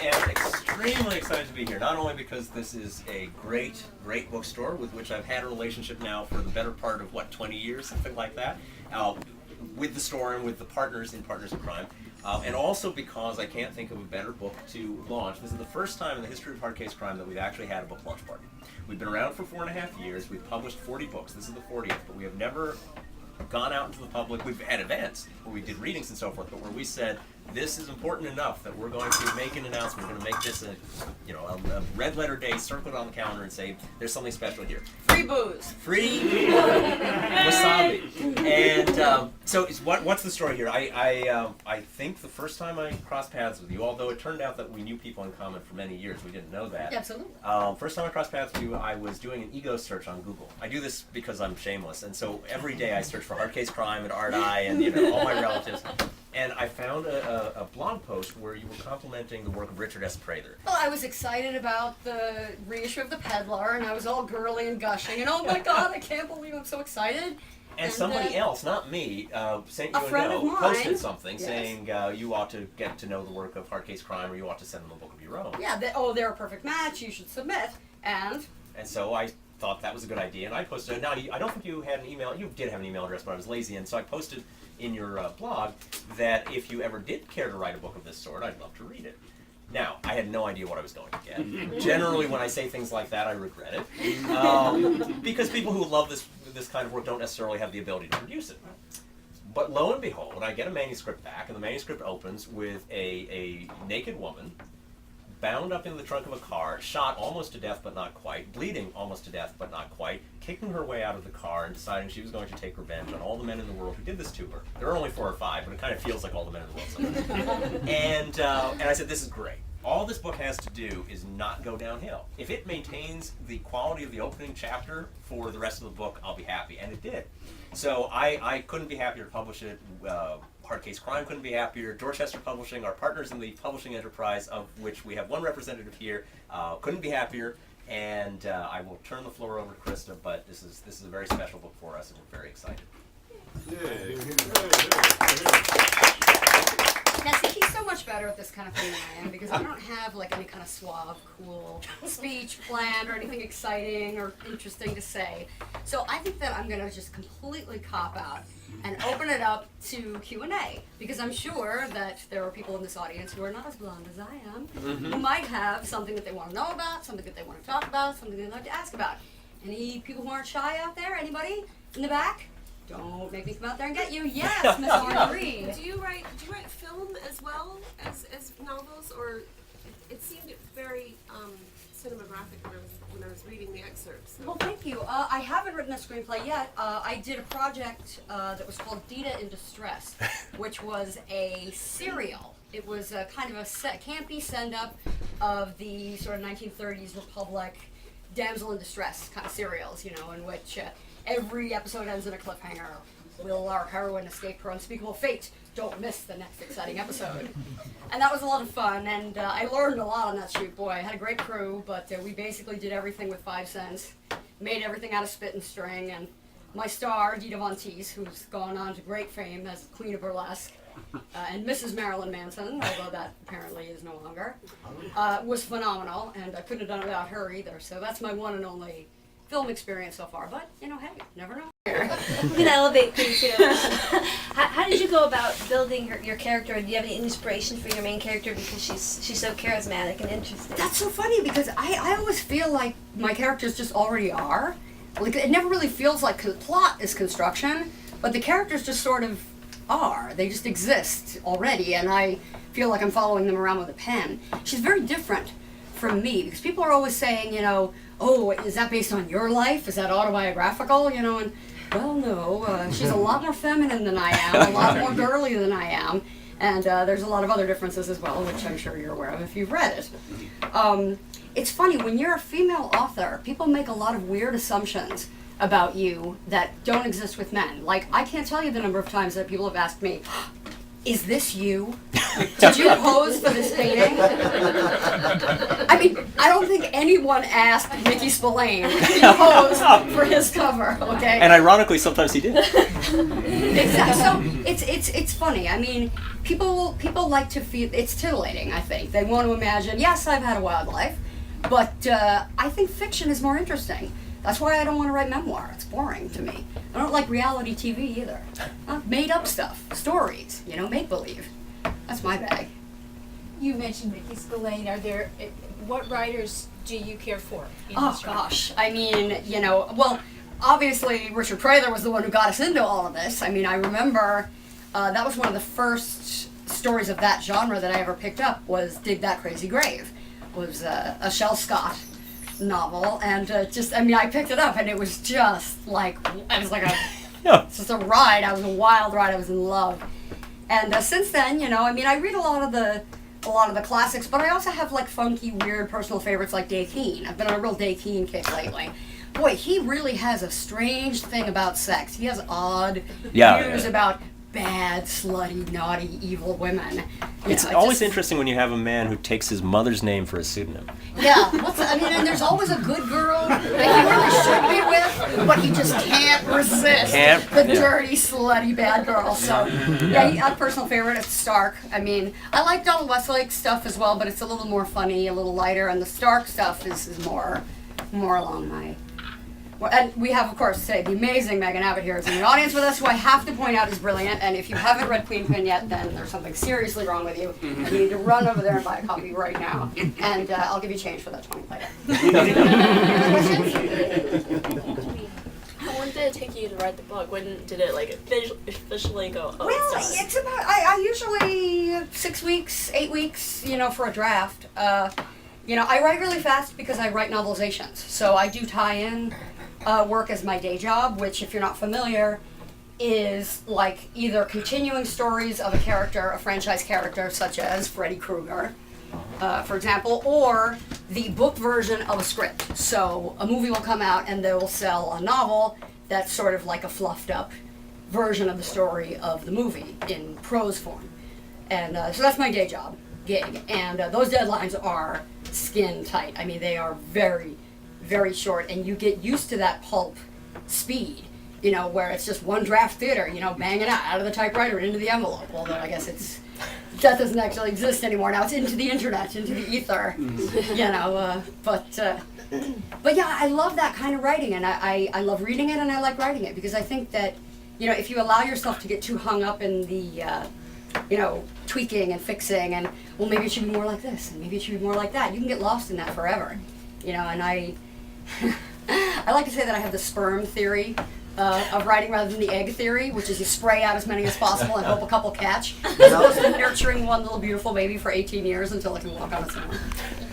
am extremely excited to be here, not only because this is a great bookstore with which I've had a relationship now for the better part of, 20 years, something like that, with the store and with the partners in Partners in Crime, and also because I can't think of a better book to launch. This is the first time in the history of Hard Case Crime that we've actually had a book launch party. We've been around for 4.5 years, we've published 40 books, this is the 40th, but we have never gone out into the public. We've had events where we did readings and so forth, but where we said, this is important enough that we're going to make an announcement. We're going to make this a red letter day, circle it on the calendar and say, there's something special here. Free booze. Free wasabi. And so what's the story here? I think the first time I crossed paths with you, although it turned out that we knew people in common for many years, we didn't know that. Absolutely. First time I crossed paths with you, I was doing an ego search on Google. I do this because I'm shameless, and so every day I search for Hard Case Crime and Ardai and all my relatives. And I found a blog post where you were complimenting the work of Richard S. Prather. Well, I was excited about the reissue of The Peddler, and I was all girly and gushing, and oh my God, I can't believe I'm so excited. And somebody else, not me, sent you a note, posted something saying you ought to get to know the work of Hard Case Crime, or you ought to send them a book of your own. Yeah, they're a perfect match, you should submit, and so I thought that was a good idea, and I posted it. Now, I don't think you had an email. You did have an email address, but I was lazy, and so I posted in your blog that if you ever did care to write a book of this sort, I'd love to read it. Now, I had no idea what I was going to get. Generally, when I say things like that, I regret it, because people who love this kind of work don't necessarily have the ability to produce it. But lo and behold, I get a manuscript back, and the manuscript opens with a naked woman bound up in the trunk of a car, shot almost to death but not quite, bleeding almost to death but not quite, kicking her way out of the car and deciding she was going to take revenge on all the men in the world who did this to her. There are only 4 or 5, but it kind of feels like all the men in the world sometimes. And I said, this is great. All this book has to do is not go downhill. If it maintains the quality of the opening chapter for the rest of the book, I'll be happy, and it did. So I couldn't be happier to publish it. Hard Case Crime couldn't be happier. Dorchester Publishing, our partners in the publishing enterprise, of which we have one representative here, couldn't be happier. And I will turn the floor over to Christa, but this is a very special book for us, and we're very excited. Yay. now see, he's so much better at this kind of thing than I am, because I don't have like any kind of suave, cool speech planned or anything exciting or interesting to say. So I think that I'm going to just completely cop out and open it up to Q&A, because I'm sure that there are people in this audience who are not as blonde as I am, who might have something that they want to know about, something that they want to talk about, something they'd like to ask about. Any people who aren't shy out there? Anybody in the back? Don't make me come out there and get you. Yes, Miss Marguerite. Do you write film as well as novels, or it seemed very cinematographic when I was reading the excerpts? So. Well, thank you. I haven't written a screenplay yet. I did a project that was called Dita in Distress, which was a serial. It was a kind of a campy send-up of the sort of 1930s Republic damsel in distress kind of serials, in which every episode ends in a cliffhanger. Will our heroine escape her unspeakable fate? Don't miss the next exciting episode. And that was a lot of fun, and I learned a lot on that shoot. Boy, I had a great crew, but we basically did everything with 5 cents, made everything out of spit and string, and my star, Dita Von Teese, who's gone on to great fame as Queen of Burlesque, and Mrs. Marilyn Manson, although that apparently is no longer, was phenomenal, and I couldn't have done it without her either. So that's my one and only film experience so far, but hey, never know. We can elevate things too. How did you go about building your character? Do you have any inspiration for your main character, because she's so charismatic and interesting? That's so funny, because I always feel like my characters just already are. Like, it never really feels like plot is construction, but the characters just sort of are. They just exist already, and I feel like I'm following them around with a pen. She's very different from me, because people are always saying, oh, is that based on your life? Is that autobiographical? And well, no, she's a lot more feminine than I am, a lot more girly than I am, and there's a lot of other differences as well, which I'm sure you're aware of if you've read it. It's funny, when you're a female author, people make a lot of weird assumptions about you that don't exist with men. Like, I can't tell you the number of times that people have asked me, is this you? Did you pose for this dating? I mean, I don't think anyone asked Mickey Spillane to pose for his cover, okay? And ironically, sometimes he did. Exactly. So it's funny. I mean, people like to feel it's titillating. I think they want to imagine. Yes, I've had a wild life, but I think fiction is more interesting. That's why I don't want to write memoir. It's boring to me. I don't like reality TV either. Made up stuff, stories, make believe. That's my bag. You mentioned Vicky Spillane. What writers do you care for? Oh gosh, I mean, well, obviously Richard Prather was the one who got us into all of this. I mean, I remember that was one of the first stories of that genre that I ever picked up was Dig That Crazy Grave. It was a Shel Scott novel, and I picked it up, and it was just like, it's just a ride. I was a wild ride. I was in love. And since then, I read a lot of the classics, but I also have like funky, weird personal favorites like Dave Keane. I've been on a real Dave Keane kick lately. Boy, he really has a strange thing about sex. He has odd views about bad, slutty, naughty, evil women. It's always interesting when you have a man who takes his mother's name for a pseudonym. Yeah, and there's always a good girl that he really should be with, but he just can't resist the dirty, slutty, bad girl. So, a personal favorite is Stark. I mean, I like Donald Westlake's stuff as well, but it's a little more funny, a little lighter, and the Stark stuff is more along my... And we have, of course, today the amazing Megan Abbott here is in the audience with us, who I have to point out is brilliant. And if you haven't read Queen Pin yet, then there's something seriously wrong with you. And you need to run over there and buy a copy right now. And I'll give you change for that 20 later. How long did it take you to write the book? When did it officially go? Oh, Well, it's done? it's about I usually 6 weeks, 8 weeks, for a draft. I write really fast because I write novelizations. So I do tie-in work as my day job, which, if you're not familiar, is like either continuing stories of a character, a franchise character, such as Freddy Krueger, for example, or the book version of a script. So a movie will come out and they will sell a novel that's sort of like a fluffed up version of the story of the movie in prose form. And so that's my day job gig. And those deadlines are skin tight. I mean, they are very, very short, and you get used to that pulp speed, where it's just one draft theater, banging out of the typewriter into the envelope. Although I guess that doesn't actually exist anymore now. It's into the internet, into the ether, but yeah, I love that kind of writing, and I love reading it, and I like writing it, because I think that, if you allow yourself to get too hung up in the, tweaking and fixing, and, well, maybe it should be more like this, and maybe it should be more like that, you can get lost in that forever, and I like to say that I have the sperm theory of writing rather than the egg theory, which is you spray out as many as possible and hope a couple catch, as opposed to nurturing one little beautiful baby for 18 years until it can walk on its own.